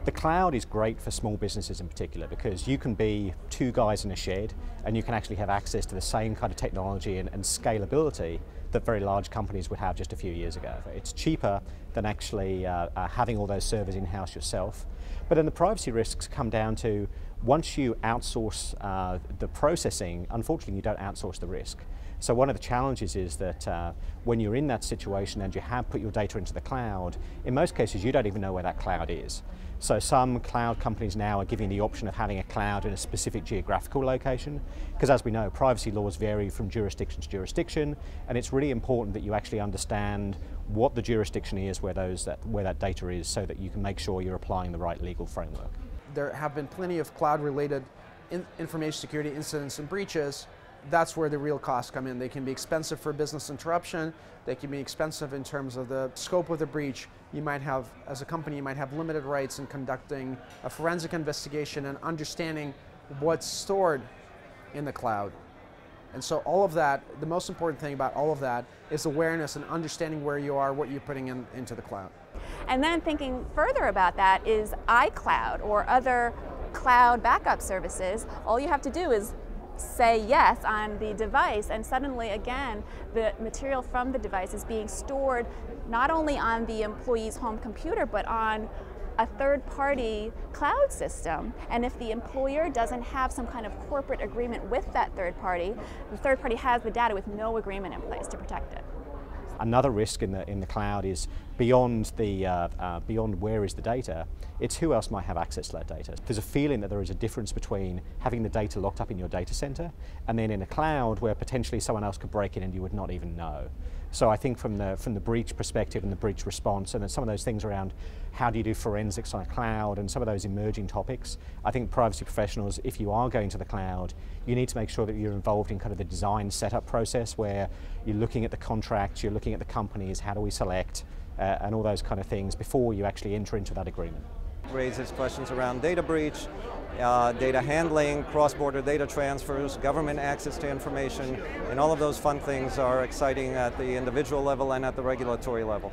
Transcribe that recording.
The cloud is great for small businesses in particular because you can be two guys in a shed and you can actually have access to the same kind of technology and scalability that very large companies would have just a few years ago. It's cheaper than actually having all those servers in-house yourself. But then the privacy risks come down to once you outsource the processing, unfortunately you don't outsource the risk. So one of the challenges is that when you're in that situation and you have put your data into the cloud, in most cases you don't even know where that cloud is. So some cloud companies now are giving the option of having a cloud in a specific geographical location, because as we know, privacy laws vary from jurisdiction to jurisdiction, and it's really important that you actually understand what the jurisdiction is where that data is, so that you can make sure you're applying the right legal framework. There have been plenty of cloud-related information security incidents and breaches. That's where the real costs come in. They can be expensive for business interruption. They can be expensive in terms of the scope of the breach. You might have, as a company, you might have limited rights in conducting a forensic investigation and understanding what's stored in the cloud. And so all of that, the most important thing about all of that is awareness and understanding where you are, what you're putting into the cloud. And then thinking further about that is iCloud or other cloud backup services. All you have to do is say yes on the device, and suddenly again the material from the device is being stored not only on the employee's home computer but on a third-party cloud system. And if the employer doesn't have some kind of corporate agreement with that third party, the third party has the data with no agreement in place to protect it. Another risk in the cloud is beyond where is the data, it's who else might have access to that data. There's a feeling that there is a difference between having the data locked up in your data center and then in a cloud where potentially someone else could break in and you would not even know. So I think from the breach perspective and the breach response, and then some of those things around how do you do forensics on a cloud and some of those emerging topics, I think privacy professionals, if you are going to the cloud, you need to make sure that you're involved in kind of the design setup process where you're looking at the contracts, you're looking at the companies, how do we select, and all those kind of things before you actually enter into that agreement. Raises questions around data breach, data handling, cross-border data transfers, government access to information, and all of those fun things are exciting at the individual level and at the regulatory level.